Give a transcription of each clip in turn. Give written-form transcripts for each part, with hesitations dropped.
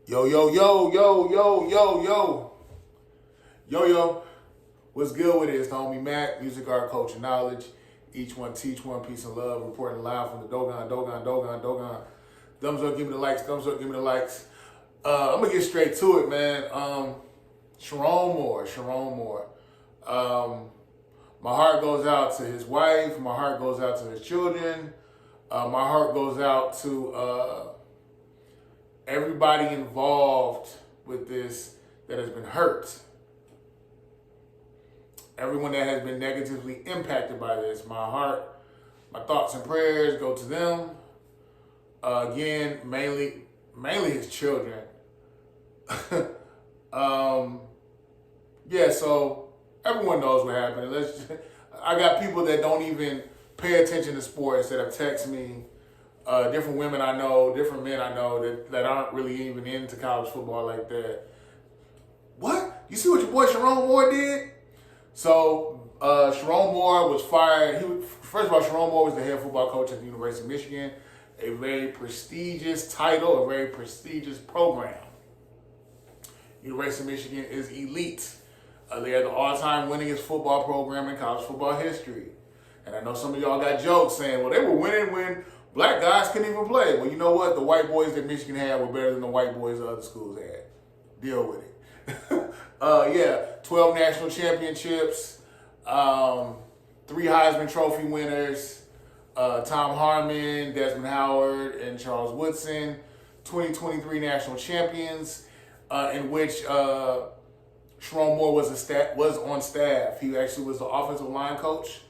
Yo, yo, yo, yo, yo, yo, yo. Yo, yo. What's good with it? It's the homie MACK, music, art, culture, knowledge. Each one teach one, peace and love. Reporting live from the Dogon. Thumbs up, give me the likes. Thumbs up, give me the likes. I'm going to get straight to it, man. Sherrone Moore. My heart goes out to his wife. My heart goes out to his children. My heart goes out to everybody involved with this that has been hurt. Everyone that has been negatively impacted by this. My heart, my thoughts and prayers go to them. Again, mainly his children. Yeah, so everyone knows what happened. I got people that don't even pay attention to sports that have texted me. Different women I know, different men I know that aren't really even into college football like that. What? You see what your boy Sherrone Moore did? So Sherrone Moore was fired. First of all, Sherrone Moore was the head football coach at the University of Michigan, a very prestigious title, a very prestigious program. University of Michigan is elite. They are the all-time winningest football program in college football history. And I know some of y'all got jokes saying, well, they were winning when black guys couldn't even play. Well, you know what? The white boys that Michigan had were better than the white boys the other schools had. Deal with it. 12 national championships, 3 Heisman Trophy winners, Tom Harmon, Desmond Howard, and Charles Woodson, 2023 national champions, in which Sherrone Moore was on staff. He actually was the offensive line coach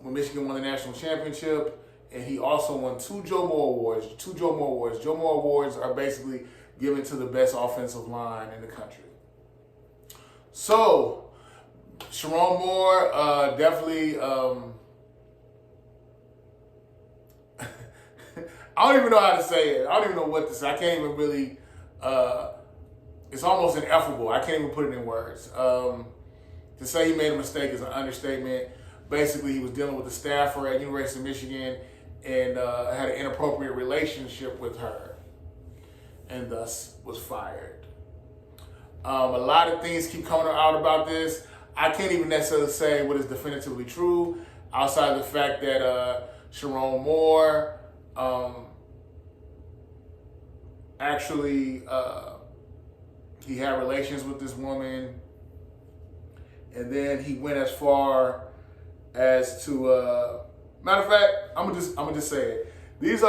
when Michigan won the national championship, and he also won 2 Joe Moore Awards. Joe Moore Awards are basically given to the best offensive line in the country. So, Sherrone Moore definitely. I don't even know how to say it. I don't even know what to say. I can't even really. It's almost ineffable. I can't even put it in words. To say he made a mistake is an understatement. Basically, he was dealing with a staffer at University of Michigan and had an inappropriate relationship with her, and thus was fired. A lot of things keep coming out about this. I can't even necessarily say what is definitively true, outside of the fact that Sherrone Moore actually he had relations with this woman, and then he went as far as to matter of fact, I'm gonna just say it. This is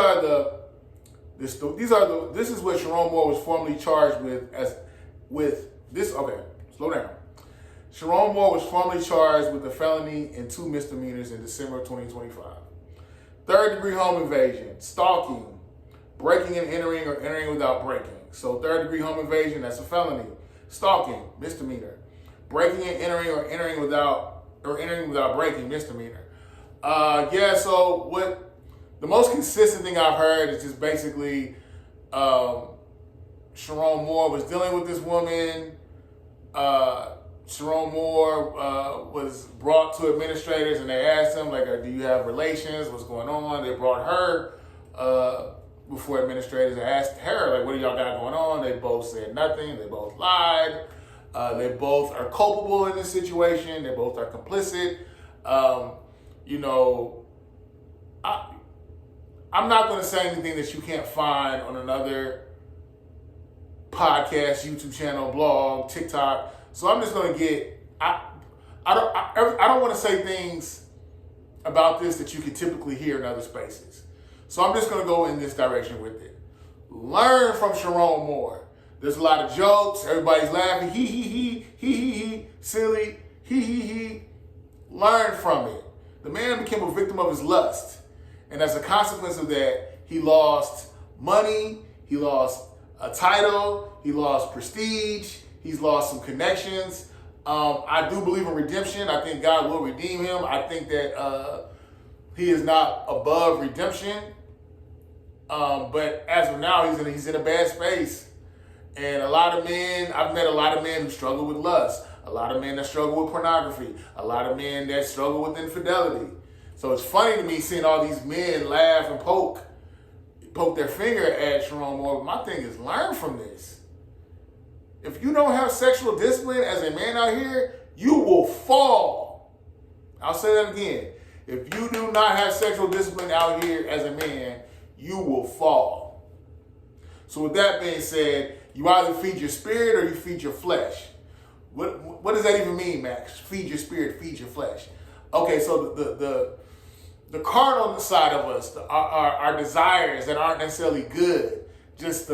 what Sherrone Moore was formally charged with this. Okay, slow down. Sherrone Moore was formally charged with a felony and 2 misdemeanors in December of 2025. 3rd-degree home invasion, stalking, breaking and entering or entering without breaking. So 3rd-degree home invasion, that's a felony. Stalking, misdemeanor. Breaking and entering or entering without breaking, misdemeanor. So what the most consistent thing I've heard is just basically Sherrone Moore was dealing with this woman. Sherrone Moore was brought to administrators and they asked him, like, do you have relations? What's going on? They brought her before administrators and asked her, like, what do y'all got going on? They both said nothing. They both lied. They both are culpable in this situation. They both are complicit. I'm not going to say anything that you can't find on another podcast, YouTube channel, blog, TikTok. So I'm just going to get. I don't want to say things about this that you can typically hear in other spaces. So I'm just going to go in this direction with it. Learn from Sherrone Moore. There's a lot of jokes. Everybody's laughing. He, silly. He. Learn from it. The man became a victim of his lust. And as a consequence of that, he lost money. He lost a title. He lost prestige. He's lost some connections. I do believe in redemption. I think God will redeem him. I think that he is not above redemption. But as of now, he's in a bad space. And I've met a lot of men who struggle with lust. A lot of men that struggle with pornography. A lot of men that struggle with infidelity. So it's funny to me seeing all these men laugh and poke poke their finger at Sherrone Moore. My thing is learn from this. If you don't have sexual discipline as a man out here, you will fall. I'll say that again. If you do not have sexual discipline out here as a man, you will fall. So with that being said, you either feed your spirit or you feed your flesh. What does that even mean, Max? Feed your spirit, feed your flesh. Okay, so the carnal side of us, our desires that aren't necessarily good, just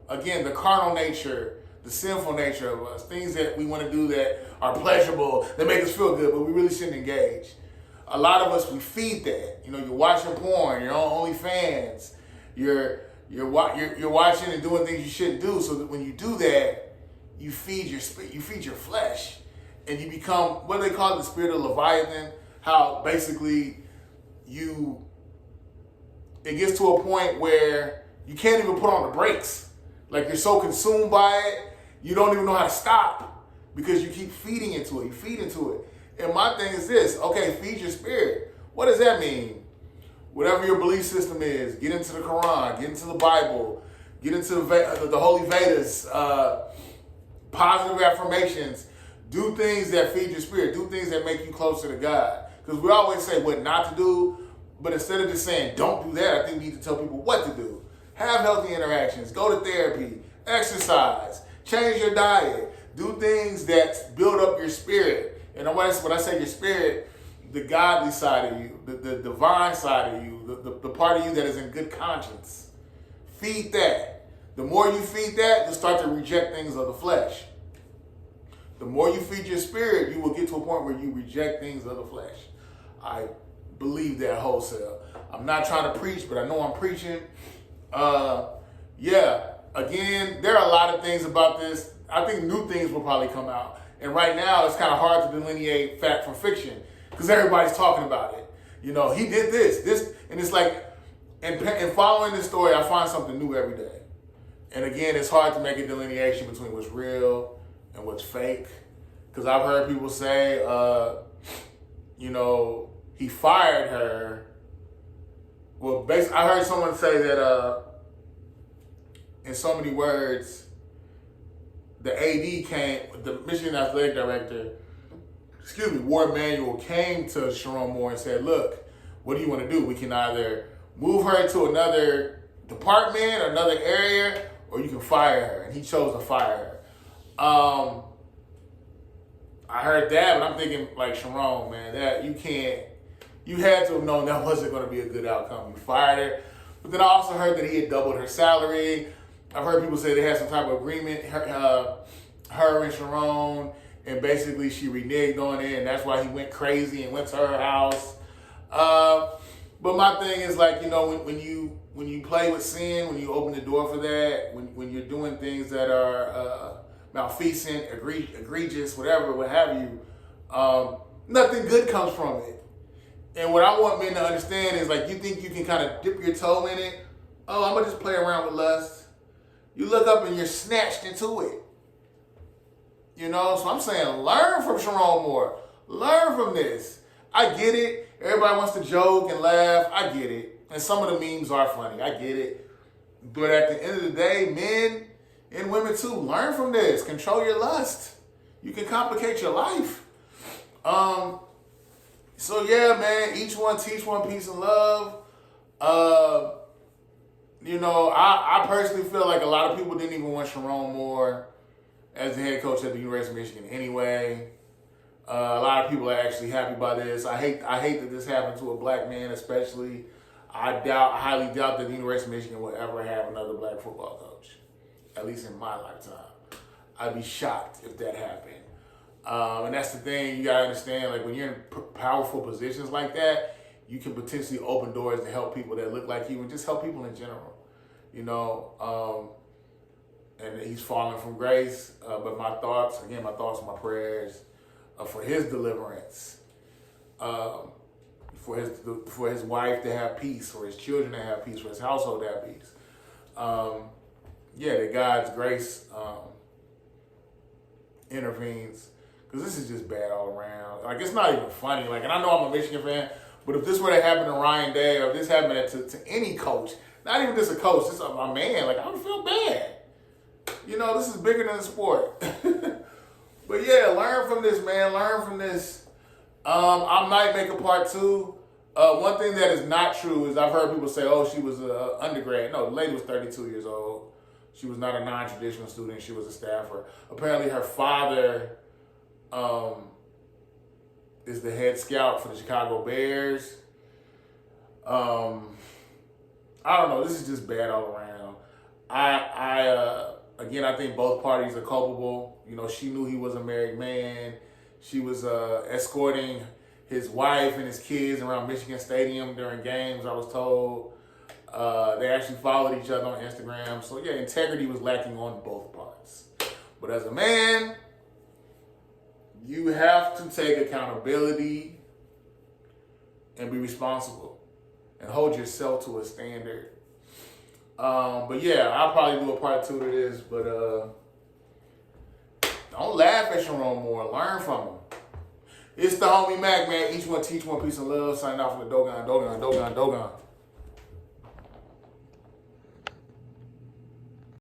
again, the carnal nature, the sinful nature of us, things that we want to do that are pleasurable, that make us feel good, but we really shouldn't engage. A lot of us, we feed that. You know, you're watching porn, you're on OnlyFans, you're watching and doing things you shouldn't do. So that when you do that, you feed your spirit, you feed your flesh, and you become what do they call it, the spirit of Leviathan. How basically it gets to a point where you can't even put on the brakes. Like you're so consumed by it, you don't even know how to stop because you keep feeding into it. You feed into it. And my thing is this, okay, feed your spirit. What does that mean? Whatever your belief system is, get into the Quran, get into the Bible, get into the Holy Vedas, positive affirmations. Do things that feed your spirit. Do things that make you closer to God. Because we always say what not to do, but instead of just saying don't do that, I think we need to tell people what to do. Have healthy interactions, go to therapy, exercise, change your diet, do things that build up your spirit. And when I say your spirit, the godly side of you, the divine side of you, the part of you that is in good conscience. Feed that. The more you feed that, you'll start to reject things of the flesh. The more you feed your spirit, you will get to a point where you reject things of the flesh. I believe that wholesale. I'm not trying to preach, but I know I'm preaching. Again, there are a lot of things about this. I think new things will probably come out. And right now, it's kind of hard to delineate fact from fiction because everybody's talking about it. You know, he did this, and it's like, and following this story, I find something new every day. And again, it's hard to make a delineation between what's real and what's fake. Because I've heard people say, he fired her. Well, basically, I heard someone say that in so many words, the AD the Michigan Athletic Director, Ward Manuel came to Sherrone Moore and said, look, what do you want to do? We can either move her to another department or another area, or you can fire her. And he chose to fire her. I heard that, but I'm thinking like Sherrone, man, that you had to have known that wasn't going to be a good outcome. You fired her. But then I also heard that he had doubled her salary. I've heard people say they had some type of agreement, her and Sherrone, and basically she reneged on it, and that's why he went crazy and went to her house. But my thing is like, when you play with sin, when you open the door for that, when you're doing things that are malfeasant, egregious, whatever, what have you, nothing good comes from it. And what I want men to understand is like, you think you can kind of dip your toe in it? Oh, I'm gonna just play around with lust. You look up and you're snatched into it. So I'm saying learn from Sherrone Moore. Learn from this. I get it. Everybody wants to joke and laugh. I get it. And some of the memes are funny. I get it. But at the end of the day, men and women too, learn from this. Control your lust. You can complicate your life. So yeah, man, each one teach one, peace and love. I personally feel like a lot of people didn't even want Sherrone Moore as the head coach at the University of Michigan anyway. A lot of people are actually happy by this. I hate that this happened to a black man, especially. I highly doubt that the University of Michigan will ever have another black football coach, at least in my lifetime. I'd be shocked if that happened. And that's the thing, you gotta understand, like when you're in powerful positions like that, you can potentially open doors to help people that look like you and just help people in general. And he's fallen from grace, but my thoughts and my prayers for his deliverance, for his wife to have peace, for his children to have peace, for his household to have peace. That God's grace intervenes, because this is just bad all around. Like, it's not even funny. Like, and I know I'm a Michigan fan, But if this were to happen to Ryan Day, or if this happened to any coach, not even just a coach, just a man, like I would feel bad. You know, this is bigger than the sport. But yeah, learn from this, man. Learn from this. I might make a part 2. One thing that is not true is I've heard people say, oh, she was an undergrad. No, the lady was 32 years old. She was not a non-traditional student. She was a staffer. Apparently her father is the head scout for the Chicago Bears. I don't know. This is just bad all around. Again, I think both parties are culpable. You know, she knew he was a married man. She was escorting his wife and his kids around Michigan Stadium during games, I was told. They actually followed each other on Instagram. So, yeah, integrity was lacking on both parts. But as a man, you have to take accountability and be responsible and hold yourself to a standard. But yeah, I'll probably do a part 2 to this, but don't laugh at Sherrone Moore. Learn from him. It's the homie Mac, man. Each one teach one, peace and love. Signing off from the Dogon.